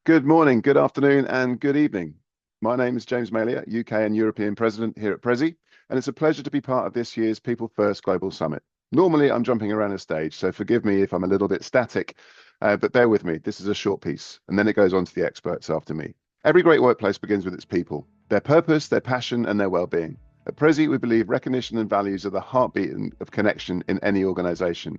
Good morning, good afternoon, and good evening. My name is James Malia, UK and European President here at Prezzee, and it's a pleasure to be part of this year's PeopleFirst Global Summit. Normally, I'm jumping around a stage, so forgive me if I'm a little bit static, but bear with me. This is a short piece, and then it goes on to the experts after me. Every great workplace begins with its people, their purpose, their passion, and their well-being. At Prezzee, we believe recognition and values are the heartbeat of connection in any organization.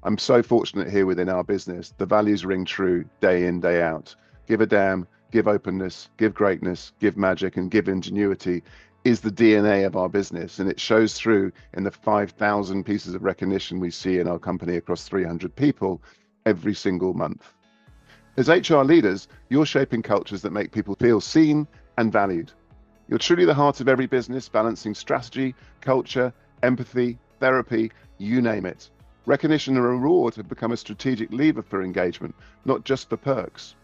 I'm so fortunate here within our business. The values ring true day in, day out. Give a damn, give openness, give greatness, give magic, and give ingenuity is the DNA of our business. And it shows through in the 5,000 pieces of recognition we see in our company across 300 people every single month. As HR leaders, you're shaping cultures that make people feel seen and valued. You're truly the heart of every business, balancing strategy, culture, empathy, therapy, you name it. Recognition and reward have become a strategic lever for engagement, not just for perks.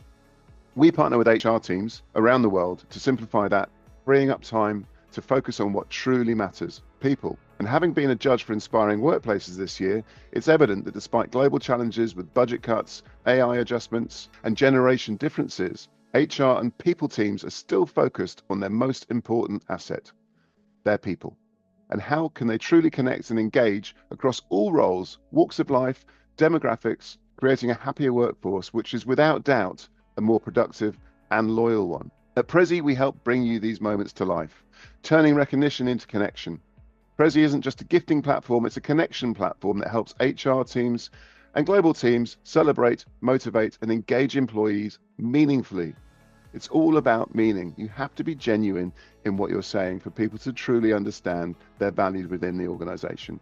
We partner with HR teams around the world to simplify that, freeing up time to focus on what truly matters, people. And having been a judge for inspiring workplaces this year, it's evident that despite global challenges with budget cuts, AI adjustments, and generation differences, HR and people teams are still focused on their most important asset, their people. And how can they truly connect and engage across all roles, walks of life, demographics, creating a happier workforce, which is without doubt a more productive and loyal one. At Prezzee, we help bring you these moments to life, turning recognition into connection. Prezzee isn't just a gifting platform, it's a connection platform that helps HR teams and global teams celebrate, motivate, and engage employees meaningfully. It's all about meaning. You have to be genuine in what you're saying for people to truly understand they're valued within the organization.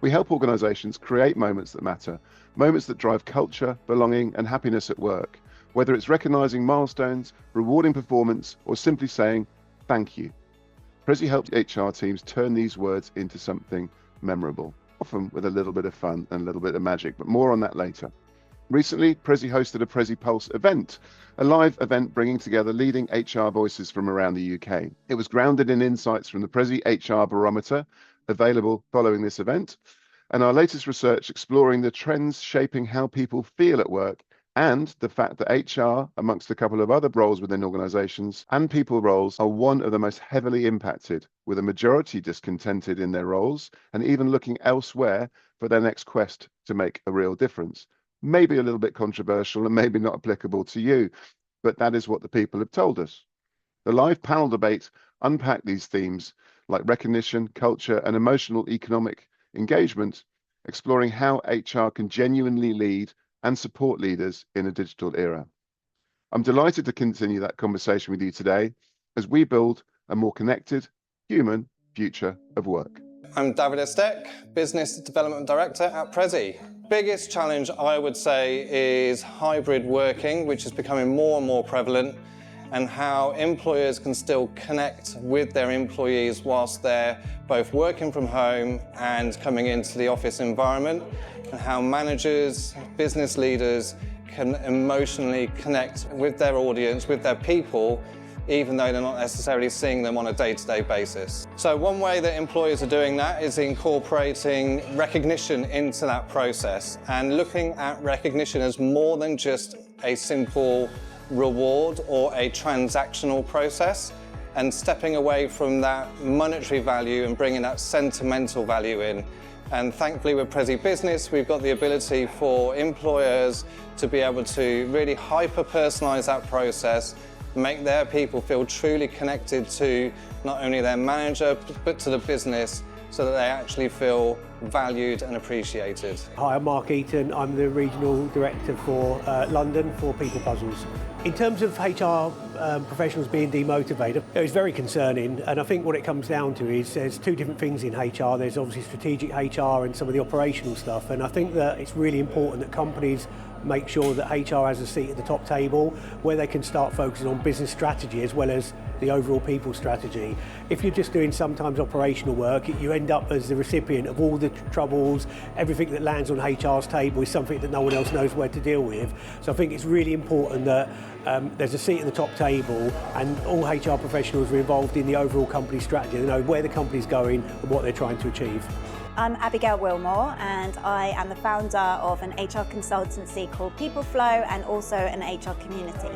We help organizations create moments that matter, moments that drive culture, belonging, and happiness at work. Whether it's recognizing milestones, rewarding performance, or simply saying, thank you. Prezzee helps HR teams turn these words into something memorable, often with a little bit of fun and a little bit of magic, but more on that later. Recently, Prezzee hosted a Prezzee Pulse event, a live event bringing together leading HR voices from around the UK. It was grounded in insights from the Prezzee HR Barometer, available following this event, and our latest research exploring the trends shaping how people feel at work and the fact that HR, amongst a couple of other roles within organizations, and people roles are one of the most heavily impacted, with a majority discontented in their roles and even looking elsewhere for their next quest to make a real difference. Maybe a little bit controversial and maybe not applicable to you, but that is what the people have told us. The live panel debate unpacked these themes like recognition, culture, and emotional economic engagement, exploring how HR can genuinely lead and support leaders in a digital era. I'm delighted to continue that conversation with you today as we build a more connected, human future of work. I'm David Estek, Business Development Director at Prezzee. Biggest challenge, I would say, is hybrid working, which is becoming more and more prevalent, and how employers can still connect with their employees whilst they're both working from home and coming into the office environment, and how managers, business leaders can emotionally connect with their audience, with their people, even though they're not necessarily seeing them on a day-to-day basis. So one way that employers are doing that is incorporating recognition into that process and looking at recognition as more than just a simple reward or a transactional process, and stepping away from that monetary value and bringing that sentimental value in. And thankfully with Prezzee Business, we've got the ability for employers to be able to really hyper-personalize that process, make their people feel truly connected to not only their manager, but to the business, so that they actually feel valued and appreciated. Hi, I'm Mark Eaton. I'm the Regional Director for London for People Puzzles. In terms of HR professionals being demotivated, it's very concerning, and I think what it comes down to is there's two different things in HR. There's obviously strategic HR and some of the operational stuff, and I think that it's really important that companies make sure that HR has a seat at the top table where they can start focusing on business strategy as well as the overall people strategy. If you're just doing sometimes operational work, you end up as the recipient of all the troubles. Everything that lands on HR's table is something that no one else knows where to deal with. So I think it's really important that there's a seat at the top table and all HR professionals are involved in the overall company strategy. They know where the company's going and what they're trying to achieve. I'm Abigail Wilmore, and I am the founder of an HR consultancy called PeopleFlow and also an HR community.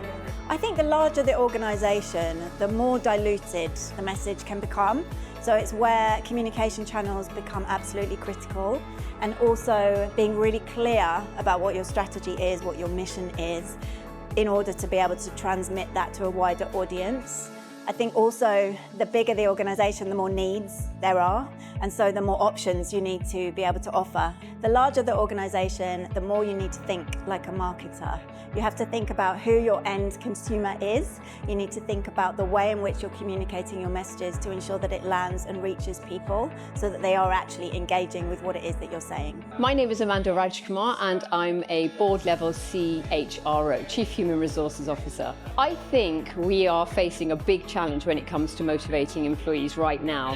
I think the larger the organisation, the more diluted the message can become. So it's where communication channels become absolutely critical, and also being really clear about what your strategy is, what your mission is, in order to be able to transmit that to a wider audience. I think also the bigger the organisation, the more needs there are, and so the more options you need to be able to offer. The larger the organisation, the more you need to think like a marketer. You have to think about who your end consumer is. You need to think about the way in which you're communicating your messages to ensure that it lands and reaches people so that they are actually engaging with what it is that you're saying. My name is Amanda Rajkumar and I'm a board level CHRO, Chief Human Resources Officer. I think we are facing a big challenge when it comes to motivating employees right now.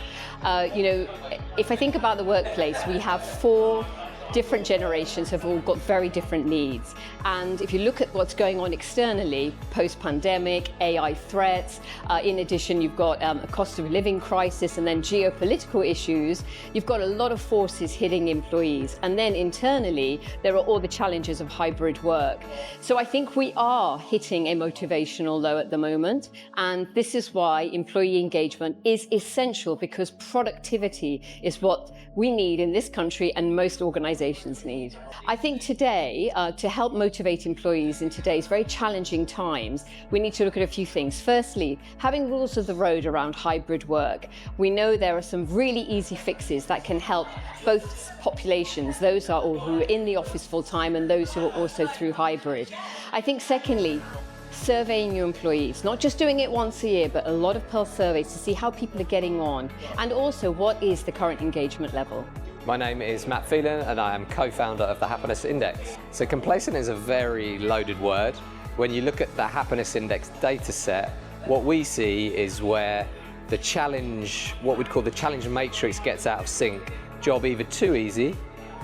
If I think about the workplace, we have 4 different generations have all got very different needs. And if you look at what's going on externally, post-pandemic, AI threats, in addition you've got a cost of living crisis and then geopolitical issues, you've got a lot of forces hitting employees. And then internally, there are all the challenges of hybrid work. So I think we are hitting a motivational low at the moment. And this is why employee engagement is essential, because productivity is what we need in this country and most organizations need. I think today, to help motivate employees in today's very challenging times, we need to look at a few things. Firstly, having rules of the road around hybrid work. We know there are some really easy fixes that can help both populations, those who are in the office full time and those who are also through hybrid. I think secondly, surveying your employees, not just doing it once a year, but a lot of pulse surveys to see how people are getting on, and also what is the current engagement level. My name is Matt Phelan and I am co-founder of the Happiness Index. So complacent is a very loaded word. When you look at the Happiness Index data set, what we see is where the challenge, what we'd call the challenge matrix, gets out of sync. Job either too easy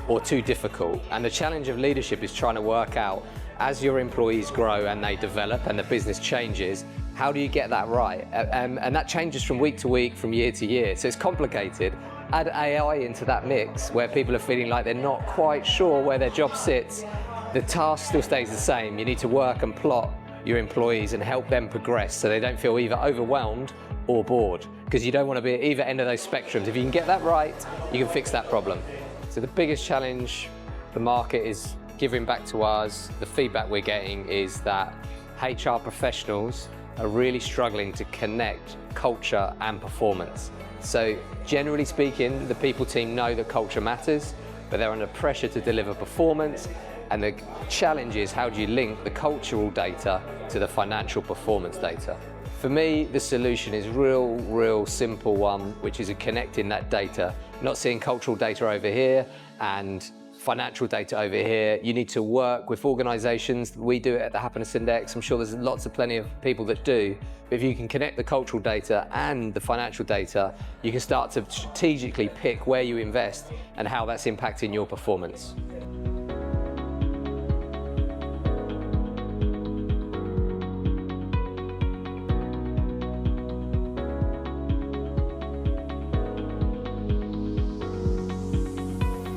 or too difficult. And the challenge of leadership is trying to work out, as your employees grow and they develop and the business changes, how do you get that right? And that changes from week to week, from year to year. So it's complicated. Add AI into that mix where people are feeling like they're not quite sure where their job sits, the task still stays the same. You need to work and plot your employees and help them progress so they don't feel either overwhelmed or bored, because you don't want to be at either end of those spectrums. If you can get that right, you can fix that problem. So the biggest challenge the market is giving back to us, the feedback we're getting is that HR professionals are really struggling to connect culture and performance. So generally speaking, the people team know that culture matters, but they're under pressure to deliver performance. And the challenge is, how do you link the cultural data to the financial performance data? For me, the solution is real simple one, which is connecting that data, not seeing cultural data over here and financial data over here. You need to work with organizations. We do it at the Happiness Index. I'm sure there's plenty of people that do. But if you can connect the cultural data and the financial data, you can start to strategically pick where you invest and how that's impacting your performance.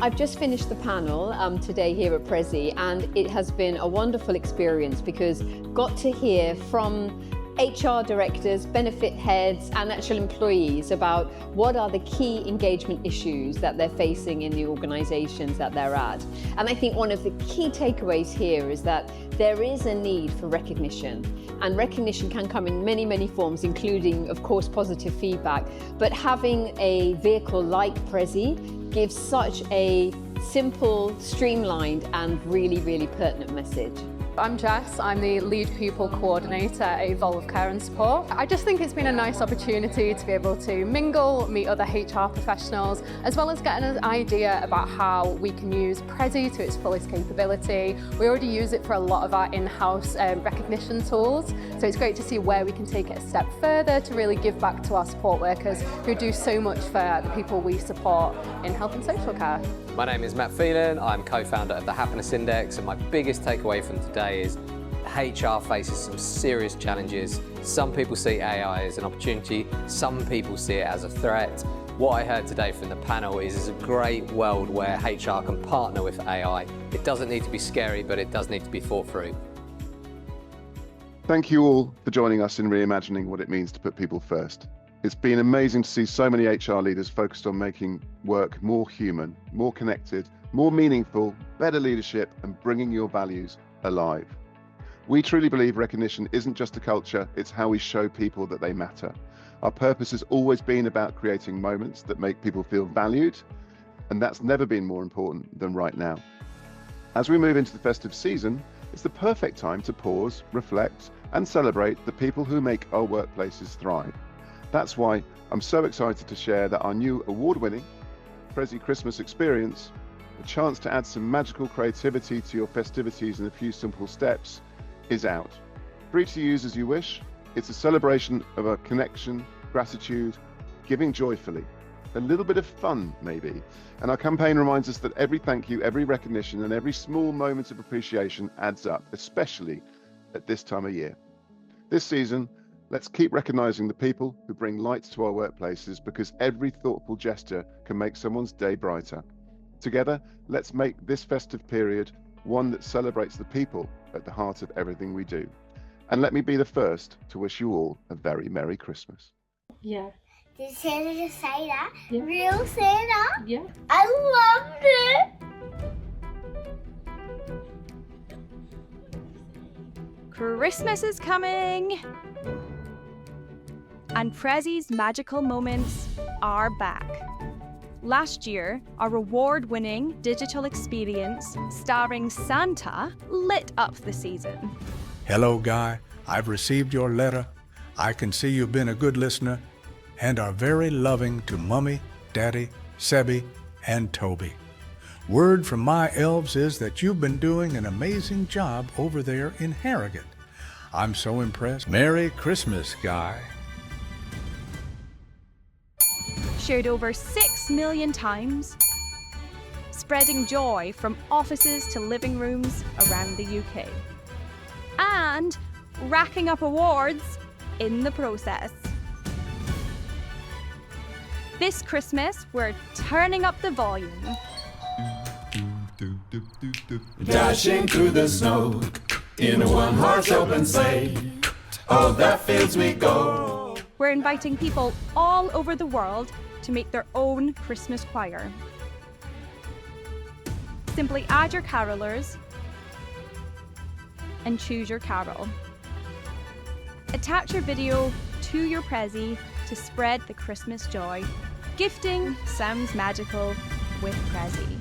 I've just finished the panel today here at Prezzee, and it has been a wonderful experience because got to hear from HR directors, benefit heads and actual employees about what are the key engagement issues that they're facing in the organisations that they're at. And I think one of the key takeaways here is that there is a need for recognition, and recognition can come in many forms, including of course positive feedback, but having a vehicle like Prezzee gives such a simple, streamlined and really pertinent message. I'm Jess, I'm the lead people coordinator at Evolve Care and Support. I just think it's been a nice opportunity to be able to mingle, meet other HR professionals, as well as get an idea about how we can use Prezzee to its fullest capability. We already use it for a lot of our in-house recognition tools, so it's great to see where we can take it a step further to really give back to our support workers who do so much for the people we support in health and social care. My name is Matt Phelan, I'm co-founder of the Happiness Index, and my biggest takeaway from today is HR faces some serious challenges. Some people see AI as an opportunity, some people see it as a threat. What I heard today from the panel is a great world where HR can partner with AI. It doesn't need to be scary, but it does need to be thought through. Thank you all for joining us in reimagining what it means to put people first. It's been amazing to see so many HR leaders focused on making work more human, more connected, more meaningful, better leadership, and bringing your values alive. We truly believe recognition isn't just a culture, it's how we show people that they matter. Our purpose has always been about creating moments that make people feel valued, and that's never been more important than right now. As we move into the festive season, it's the perfect time to pause, reflect, and celebrate the people who make our workplaces thrive. That's why I'm so excited to share that our new award-winning Prezzee Christmas experience, a chance to add some magical creativity to your festivities in a few simple steps, is out. Free to use as you wish. It's a celebration of our connection, gratitude, giving joyfully, a little bit of fun maybe. And our campaign reminds us that every thank you, every recognition, and every small moment of appreciation adds up, especially at this time of year. This season, let's keep recognizing the people who bring light to our workplaces, because every thoughtful gesture can make someone's day brighter. Together, let's make this festive period one that celebrates the people at the heart of everything we do. And let me be the first to wish you all a very Merry Christmas. Yeah. Did Santa just say that? Yeah. Real Santa? Yeah. I loved it! Christmas is coming! And Prezzee's magical moments are back. Last year, our award-winning digital experience starring Santa lit up the season. Hello, Guy. I've received your letter. I can see you've been a good listener and are very loving to Mummy, Daddy, Sebby, and Toby. Word from my elves is that you've been doing an amazing job over there in Harrogate. I'm so impressed. Merry Christmas, Guy. Shared over 6 million times, spreading joy from offices to living rooms around the UK, and racking up awards in the process. This Christmas, we're turning up the volume. Dashing through the snow in a one-horse open sleigh. Oh, that fields we go. We're inviting people all over the world to make their own Christmas choir. Simply add your carolers and choose your carol. Attach your video to your Prezzee to spread the Christmas joy. Gifting sounds magical with Prezzee.